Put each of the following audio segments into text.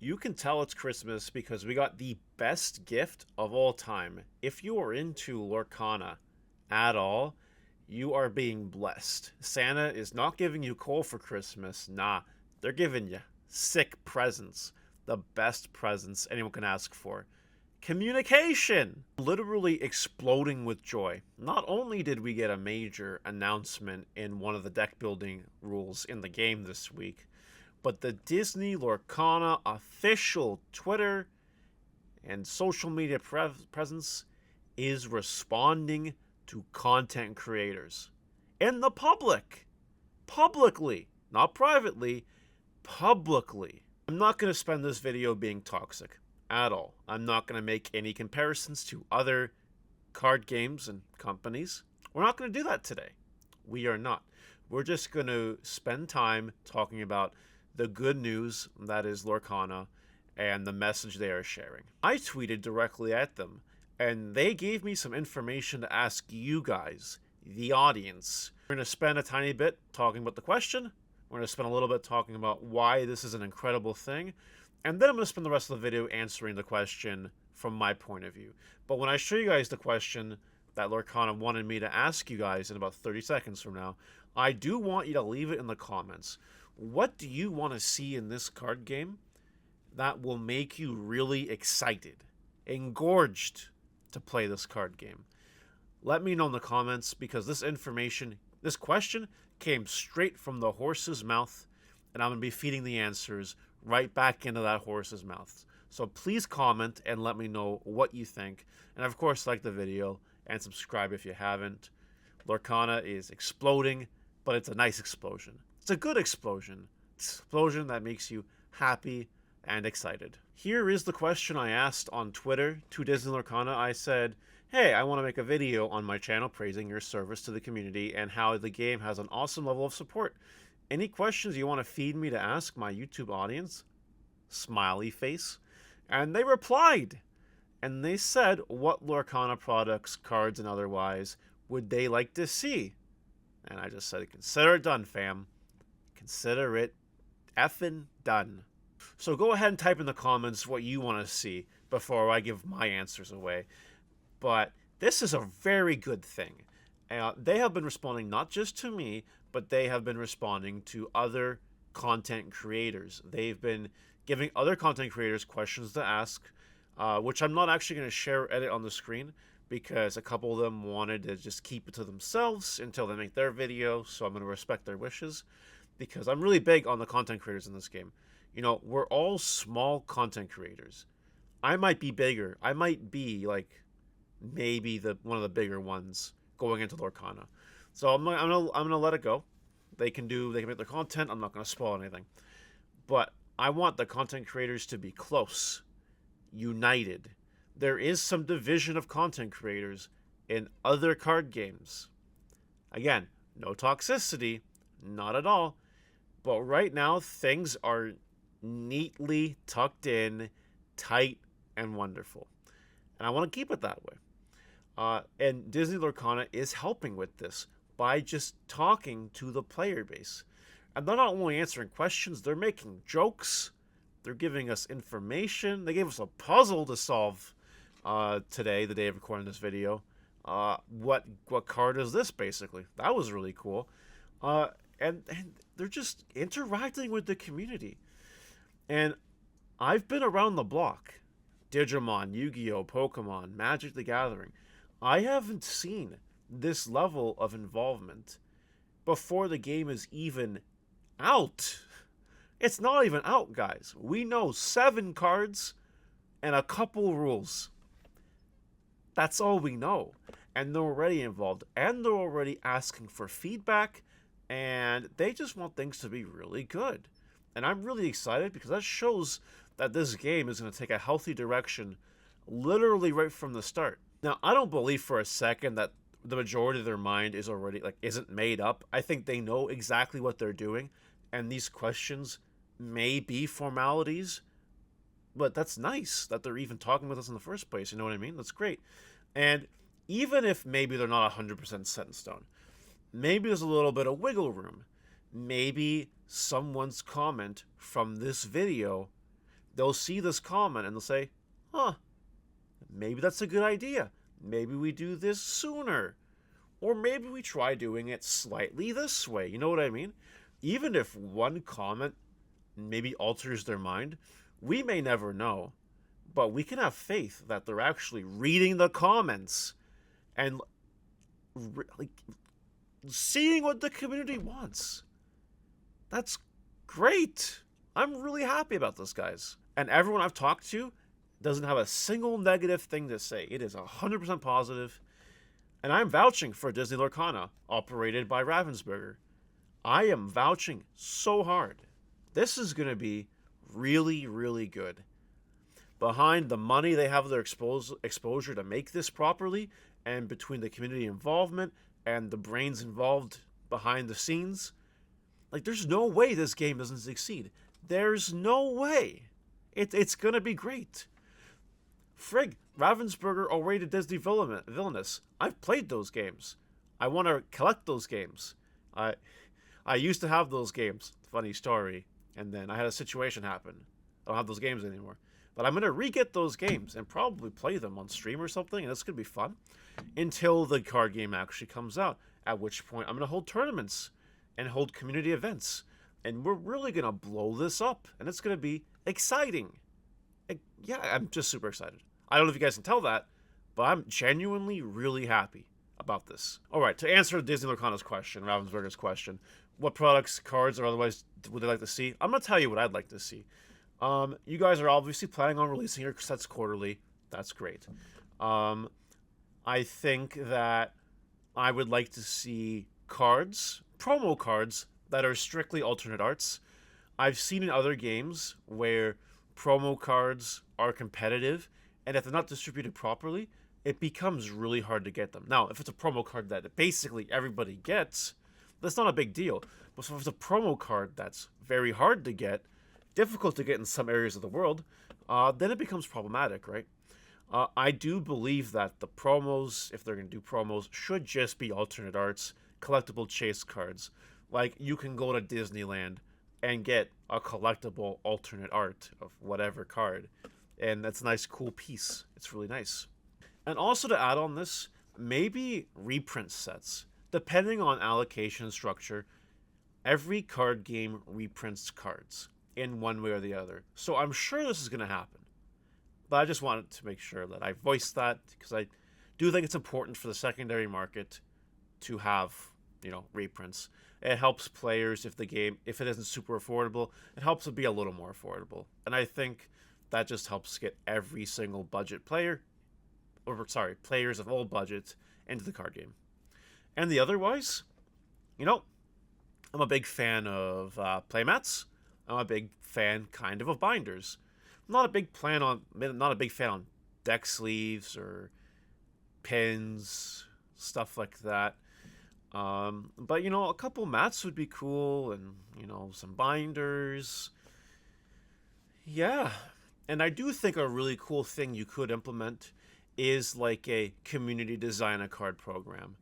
You can tell it's Christmas because we got the best gift of all time. If you are into Lorcana at all, you are being blessed. Santa is not giving you coal for Christmas. Nah, they're giving you sick presents. The best presents anyone can ask for. Communication! Literally exploding with joy. Not only did we get a major announcement in one of the deck building rules in the game this week, but the Disney Lorcana official Twitter and social media presence is responding to content creators and the public. Publicly, not privately, publicly. I'm not going to spend this video being toxic at all. I'm not going to make any comparisons to other card games and companies. We're not going to do that today. We are not. We're just going to spend time talking about the good news that is Lorcana and the message they are sharing. I tweeted directly at them, and they gave me some information to ask you guys, the audience. We're going to spend a tiny bit talking about the question. We're going to spend a little bit talking about why this is an incredible thing. And then I'm going to spend the rest of the video answering the question from my point of view. But when I show you guys the question that Lorcana wanted me to ask you guys in about 30 seconds from now, I do want you to leave it in the comments. What do you want to see in this card game that will make you really excited, engorged to play this card game? Let me know in the comments, because this question came straight from the horse's mouth, and I'm going to be feeding the answers right back into that horse's mouth. So please comment and let me know what you think. And of course, like the video and subscribe if you haven't. Lorcana is exploding, but it's a nice explosion. It's a good explosion. Explosion that makes you happy and excited. Here is the question I asked on Twitter to Disney Lorcana. I said, hey, I want to make a video on my channel praising your service to the community and how the game has an awesome level of support. Any questions you want to feed me to ask my YouTube audience? Smiley face. And they replied. And they said what Lorcana products, cards, and otherwise would they like to see. And I just said, consider it done, fam. Consider it effing done. So go ahead and type in the comments what you want to see before I give my answers away. But this is a very good thing. They have been responding not just to me, but they have been responding to other content creators. They've been giving other content creators questions to ask, which I'm not actually going to share or edit on the screen, because a couple of them wanted to just keep it to themselves until they make their video, so I'm going to respect their wishes, because I'm really big on the content creators in this game. You know, we're all small content creators. I might be bigger. I might be, like, maybe one of the bigger ones going into Lorcana. So I'm gonna let it go. They can make their content. I'm not gonna spoil anything. But I want the content creators to be close, united. There is some division of content creators in other card games. Again, no toxicity, not at all. But right now, things are neatly tucked in, tight, and wonderful. And I want to keep it that way. And Disney Lorcana is helping with this by just talking to the player base. And they're not only answering questions, they're making jokes. They're giving us information. They gave us a puzzle to solve today, the day of recording this video. What card is this, basically? That was really cool. And they're just interacting with the community. And I've been around the block. Digimon, Yu-Gi-Oh!, Pokemon, Magic the Gathering. I haven't seen this level of involvement before the game is even out. It's not even out, guys. We know 7 cards and a couple rules. That's all we know. And they're already involved. And they're already asking for feedback. And they just want things to be really good. And I'm really excited because that shows that this game is going to take a healthy direction literally right from the start. Now, I don't believe for a second that the majority of their mind is already, isn't made up. I think they know exactly what they're doing, and these questions may be formalities, but that's nice that they're even talking with us in the first place, you know what I mean? That's great. And even if maybe they're not 100% set in stone, maybe there's a little bit of wiggle room. Maybe someone's comment from this video they'll see this comment and they'll say, huh, maybe that's a good idea. Maybe we do this sooner. Or maybe we try doing it slightly this way. You know what I mean? Even if one comment maybe alters their mind, we may never know. But we can have faith that they're actually reading the comments and like seeing what the community wants. That's great. I'm really happy about this, guys. And everyone I've talked to doesn't have a single negative thing to say. It is 100% positive. And I'm vouching for Disney Lorcana, operated by Ravensburger. I am vouching so hard. This is going to be really, really good. Behind the money they have their exposure to make this properly, and between the community involvement and the brains involved behind the scenes, like, there's no way this game doesn't succeed. There's no way. It's going to be great. Frig, Ravensburger already did Disney Villainous. I've played those games. I want to collect those games. I used to have those games. Funny story. And then I had a situation happen. I don't have those games anymore. But I'm going to re-get those games and probably play them on stream or something, and it's going to be fun. Until the card game actually comes out. At which point I'm going to hold tournaments and hold community events. And we're really going to blow this up. And it's going to be exciting. Yeah, I'm just super excited. I don't know if you guys can tell that, but I'm genuinely really happy about this. Alright, to answer Disney Lorcana's question, Ravensburger's question, what products, cards, or otherwise would they like to see? I'm going to tell you what I'd like to see. You guys are obviously planning on releasing your sets quarterly. That's great. I think that I would like to see cards, promo cards, that are strictly alternate arts. I've seen in other games where promo cards are competitive, and if they're not distributed properly, it becomes really hard to get them. Now, if it's a promo card that basically everybody gets, that's not a big deal. But if it's a promo card that's very hard to get, difficult to get in some areas of the world, then it becomes problematic, right? I do believe that the promos, if they're going to do promos, should just be alternate arts, collectible chase cards. Like, you can go to Disneyland and get a collectible alternate art of whatever card. And that's a nice, cool piece. It's really nice. And also to add on this, maybe reprint sets. Depending on allocation structure, every card game reprints cards in one way or the other. So I'm sure this is going to happen. But I just wanted to make sure that I voiced that, because I do think it's important for the secondary market to have, reprints. It helps players if it isn't super affordable, it helps it be a little more affordable. And I think that just helps get every single budget player, players of all budgets into the card game. And the otherwise, I'm a big fan of playmats. I'm a big fan, kind of binders. I'm not a big fan on deck sleeves or pins, stuff like that. But a couple mats would be cool, and some binders. Yeah, and I do think a really cool thing you could implement is like a community design a card program,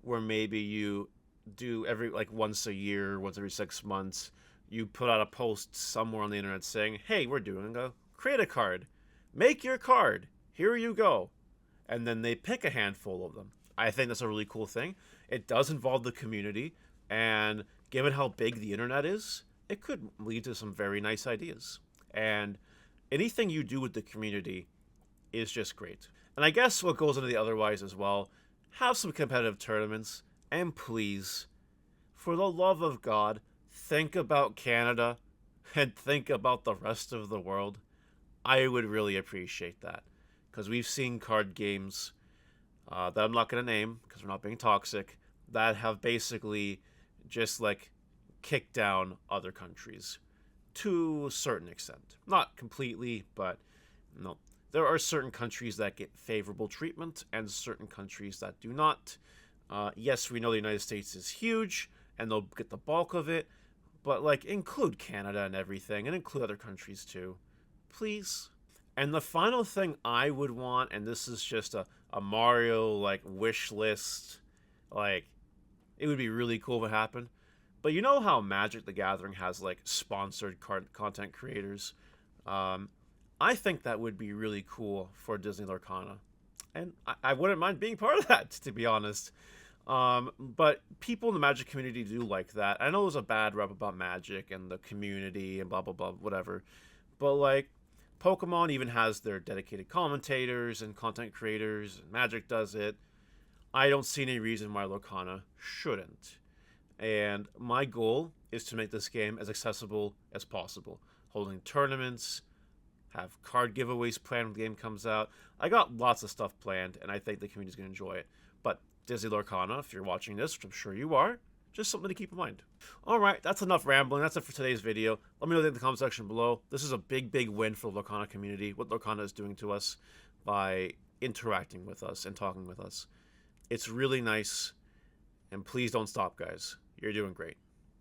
where maybe you do once a year, once every 6 months, you put out a post somewhere on the internet saying, hey, we're doing create a card, make your card, here you go. And then they pick a handful of them. I think that's a really cool thing. It does involve the community, and given how big the internet is, it could lead to some very nice ideas. And anything you do with the community is just great. And I guess what goes into the otherwise as well, have some competitive tournaments, and please, for the love of God, think about Canada and think about the rest of the world. I would really appreciate that, because we've seen card games that I'm not going to name because we're not being toxic, that have basically just kicked down other countries to a certain extent. Not completely, but no. There are certain countries that get favorable treatment and certain countries that do not. Yes, we know the United States is huge and they'll get the bulk of it, but include Canada and everything, and include other countries too. Please. And the final thing I would want, and this is just a Mario wish list, it would be really cool if it happened, but how Magic the Gathering has sponsored content creators, I think that would be really cool for Disney Lorcana. And I wouldn't mind being part of that, to be honest. But people in the Magic community do like that. I know there's a bad rep about Magic and the community and blah, blah, blah, whatever. But, like, Pokemon even has their dedicated commentators and content creators, and Magic does it. I don't see any reason why Lorcana shouldn't. And my goal is to make this game as accessible as possible. Holding tournaments, have card giveaways planned when the game comes out. I got lots of stuff planned, and I think the community's going to enjoy it. But Disney Lorcana, if you're watching this, which I'm sure you are, just something to keep in mind. Alright, that's enough rambling. That's it for today's video. Let me know in the comment section below. This is a big, big win for the Lorcana community, what Lorcana is doing to us by interacting with us and talking with us. It's really nice, and please don't stop, guys. You're doing great.